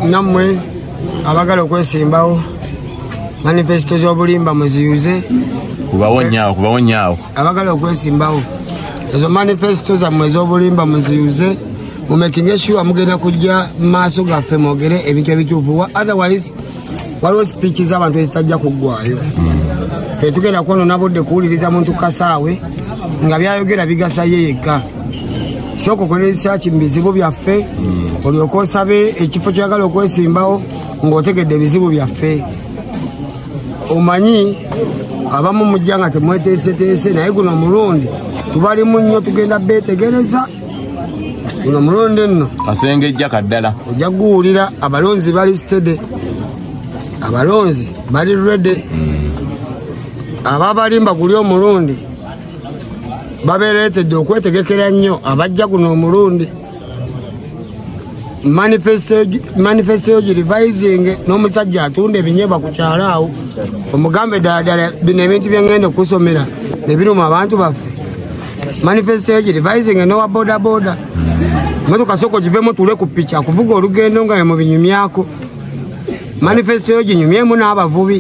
namwe abagala okwesimbawo manifesto z'obulimba muziyuze kubawonyaawo abagala okwesimbawo ezo manifesto zammwe ez'obulimba muziyuze mumekinge sure mugenda kujja maaso gaffe mwogere ebintu ebituufu otherwise waliwo speech z'abantu ezitajja kuggwayo fe tugenda kwonona budde kuwuliriza muntu kasaawe nga byayogera bigasa ye yekka sooka okola research mu bizibu byaffe olyoka osabe ekifo kyagala okwesimbawo ng'otegedde ebizibu byaffe omanyi abamu mujja nga temweteeseteese naye guno omulundi tubalimu nnyo tugenda beetegereza guno omulundi nno kasengejja kaddala ojja guwulira abalonzi bali stede abalonzi bali rede ababalimba guli omulundi babeeretedde okwetegekera nnyo abajja guno omulundi manifesto yo girivising n'omusajja atunda ebinyebwa ku kyalo awo omugambe ddala bino ebintu byengenda okusomera ne biruma abantu baffe manifesto yo girivising n'owa bodaboda motoka soko givemu tule ku picha kuvuga olugendo nga mu binyumyako manifesto yo ginyumyemu n'abavubi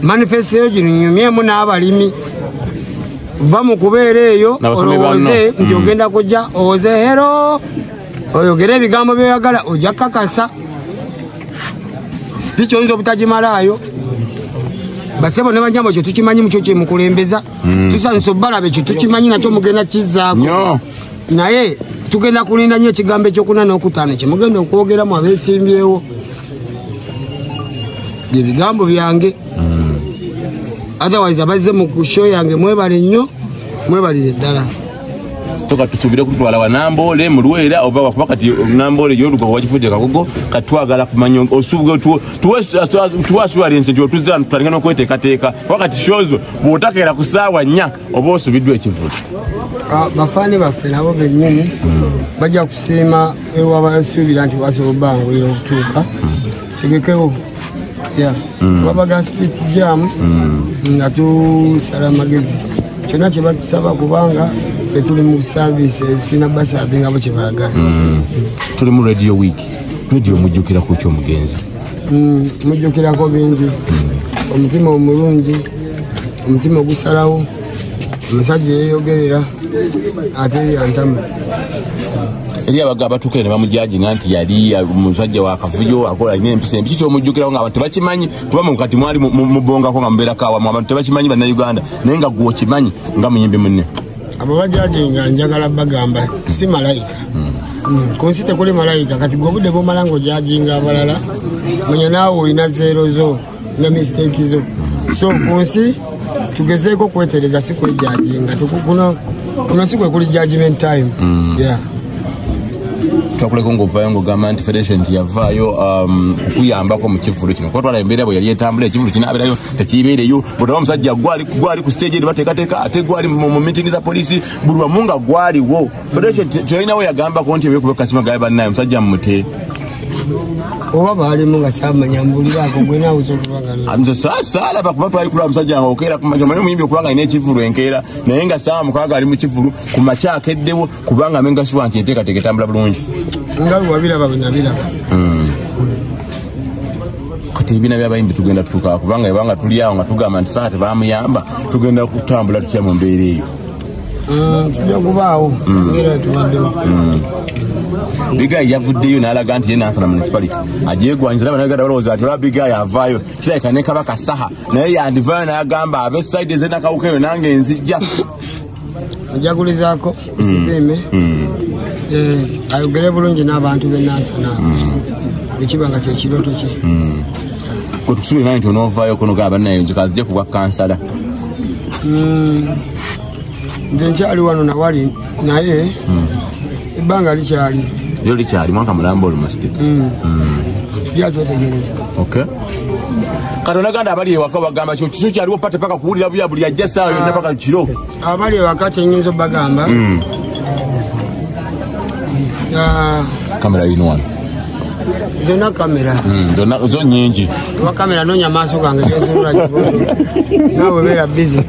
manifesto yo ginyumyemu n'abalimi va mu kubeera eyo olowooze nti ogenda kujja owoze hero oyogere ebigambo byeyagala ojja kakasa speech oyinza obutagimalaayo basebo ne banyambo ekyo tukimanyi mukyo kyemukulembeza tusanisa obbalaba ekyo tukimanyi nakyo mugenda kizaako naye tugenda kulinda nnyo ekigambo ekyokuna n'okutaano kyemugenda okwogeramu abeesimbyewo bye bigambo byange otherwise abazze mu kusho yange mwebale nnyo mwebalire ddala toka tusubire kutwala wa Namboole mu Lwera oba wakuba kati Namboole y'olugo wagifudde kagogo katwagala kumanya osubugo tuwa assurance nti otuzza tutandika n'okweteekateeka wakati shozo bw'otakeera ku ssaawa 4 oba osubiddwa ekivulo bafaani baffe nabo bennyini bajja kusiima ewabasuubira nti wasobola bangwira okutuuka tegekewo babaga split jam nga tusala amagezi kyonna kye batusaba kubanga ffe tuli mu services tulina basabi ngabo kye bayagala tuli mu radio week radio mujjukira ku ky'omugenzi mujjukirako bingi omutima omulungi omutima ogusalawo omusajja yeyogerera ate yantamu eri abagaba tukene bamujaji nganti yali omusajja wa kavuyo akola ine empisa embi kito omujjukira nga abantu tebakimanyi kuba mu kati mwali mubonga ko nga mbera kawa abantu tebakimanyi bana Uganda naye nga gwo kimanyi nga muyimbi munne abo bajaji nga njagala bagamba si malaika konsite kuli malaika kati gobudde bomalango jaji nga abalala mwenye nawo ina zero zo na mistake zo so konsi tugezeeko kwetereza si kuli jaji nga kuno si kuli judgment time twakuleko ng'ovaayo ng'ogamba nti federation yavaayo okuyambako mu kivulu kino kuba twala embeera bwe yali etambula ekivulu kino abeerayo tekiibeereyo bwetaba omusajja gwali ku stage eri bateekateeka ate gwali mu meeting za poliisi buli wamu nga gwaliwo federation teyalinawo yagambako nti ebyekuba kasima gaye bannaye omusajja mumute oba baalimu nga saamanya mbuliraako gwe naawe nze saalaba kuba twali kulaba musajja nga okeera kumanyi omuyimbi okuba nga alina ekivulu enkeera naye nga saawa 6 ali mu kivulu ku makya akeddewo kubanga amenga siwa nti enteekateeka etambula bulungi nga wabiraba bwe nabiraba kati ebibiina by'abayimbi tugenda tutuuka kubanga ebanga tuli awo nga tugamba nti saa tebamuyamba tugenda kutambula tutya mu mbeera eyo tujja kubaawo mbeera tubaddewo Bigayi yavuddeyo n'alaga nti ye Nansana municipality agyegwanyiza n'abanauganda balowooza ati olaba Bigayi avaayo kirabika ne Kabaka Saha naye yandivaayo n'agamba ab'essaidi ez'enakawuka eyo nange nzijja ajagulizaako kusibeeme ayogere bulungi n'abantu b'e Nansana ekiba nga kyekirooto kye gwe tukusuubire naye nti onoovaayo konogaba bannaye nze kazijja ku bwa kansala nze nkyali wano nawali naye ebbanga likyali lyo likyali mwaka mulamba olumasite lyatwetegereza kati onaganda abali ewaka bagamba kiso kyaliwo pate paka kuwulira buya buli ajja saawa yonna paka kiro abali ewaka kyenyinza obagamba kamera yino wano zonna kamera zo nyingi oba kamera noonya maaso gange gyozulula gibonge naawe beera busy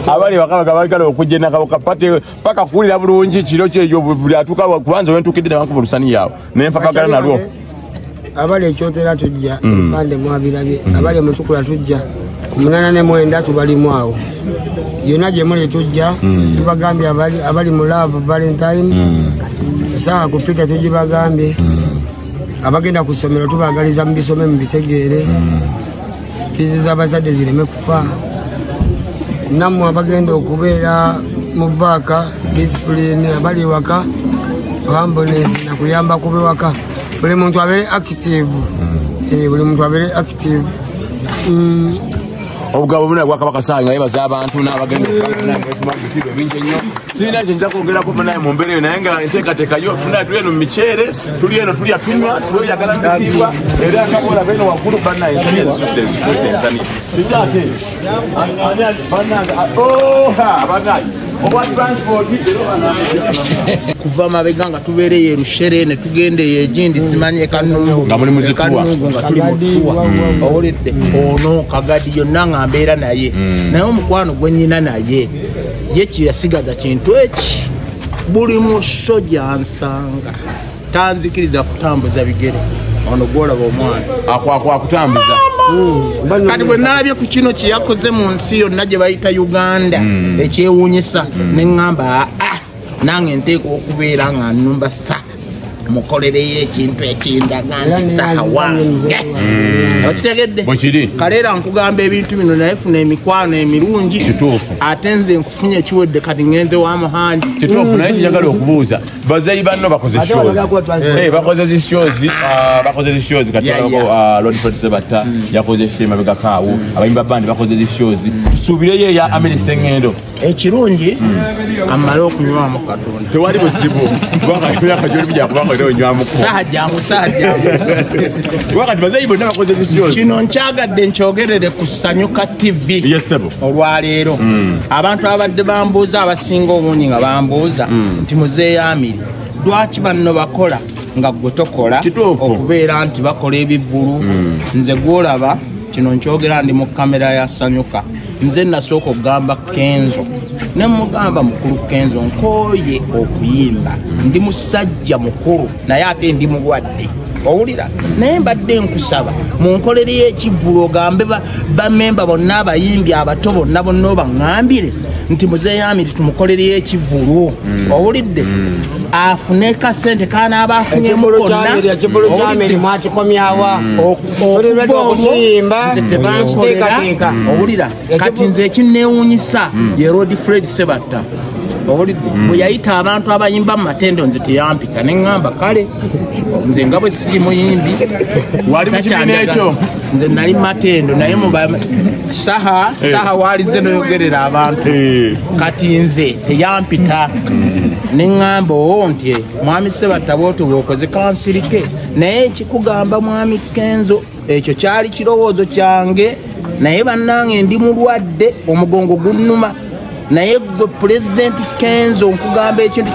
abali bakabaga bagala okujena kapate paka kulira bulungi kiro kyejo buli atuka kubanza wentukidde nabantu mu lusani yawo nempapagala nalwo abali ekyotera tujja pande mwabirabye abali mutukula tujja ku 8 tubalimu awo yona gye muli tujja tubagambye abali mu love Valentine saa kupita tujibagambye abagenda ku ssomero tubagaliza mu bisome mu bitegeere fizi z'abazadde zireme kufa nammwe abagenda okubeera mu vaaka discipline abali waka humbleness na kuyamba kube waka buli muntu abeere active buli muntu abeere active obugabo buna bwakabaka saayo yebaza abantu n'abagenda okufumakusibe bingi nnyo sirina kyenja kwongerako munaye mu mbeera eyo naye nga enteekateekayo tuna tuli eno mu miceere tuli eno tulya tunywa tweyagala nzikibwa era akabola beno waggulu bannaye ensani ezisuse ezikuse ensani kikyate bannaye kuva mabega nga tubeereye erushere ne tugendeye egindi simanye Kanungu nga muli muzituwa nga tuli mutuwa owulidde ono Kagadi yonna nga mbeera naye naye omukwano gwe nnyina naye ye kyeyasigaza kintu eki buli musoja ansanga tanzikiriza kutambuza bigere ono gwolaba omwana akutambuza kati bwe nalabye ku kino kye yakoze mu nsi yonna gye bayita Uganda ekyewuunyisa ne ŋŋamba nange nteeka okubeera nga nnumba sa mukolereyo ekintu ekindaga nti saha wange okitegedde kaleera nkugamba ebintu bino naye funa emikwano emirungi ate nze nkufunye ekiwedde kati ngenze wa muhanji kituufu naye kijagala okubuuza bazayi banno bakoze zishozi kati Lord Fred Sebatta yakoze shema begakaawo abayimba bandi bakoze zishozi tusuubireyo eya Amiri Sengendo ekirungi amale okunywamu Katonda tewali buzibu kubanga yakajoli bijja kubanga leo nywamu wakati bazayi bonna bakoze zishozi kino nkyagadde nkyogerere ku Sanyuka TV olwaleero abantu abadde bambuuza abasinga obungi nga bambuuza nti muzeeyi Amiri lwaki banno bakola nga gwe tokola okubeera nti bakola ebivvulu nze gwolaba kino nkyogera ndi mu kamera ya Sanyuka nze nasooka okugamba Kenzo ne mugamba mukulu Kenzo nkooye okuyimba ndi musajja mukulu naye ate ndi mulwadde owulira naye mbadde nkusaba munkolereyo ekivvulu ogambe bamemba bonna abayimbi abato bonna obaŋŋambire nti muzeeyi Amiri tumukolereyo ekivvulu owulidde afune kasente kanaaba afunyemu konna nze tebankolera owulira kati nze ekinneewuunyisa ye Lord Fred Sebatta owulidde bwe yayita abantu abayimba mu matendo nze teyampika ne ŋŋamba kale nze nga bwe siri muyimbi wali mu kibiina ekyo nze nali matendo naye saha waalize noyogerera abantu kati nze teyampita ne ŋŋamba nti mwami Sebatta bwotyo bwokoze kansirike naye ekikugamba mwami Kenzo ekyo kyali kirowoozo kyange naye bannange ndi mulwadde omugongo gunnuma naye gwe Pulezidenti Kenzo nkugamba ekintu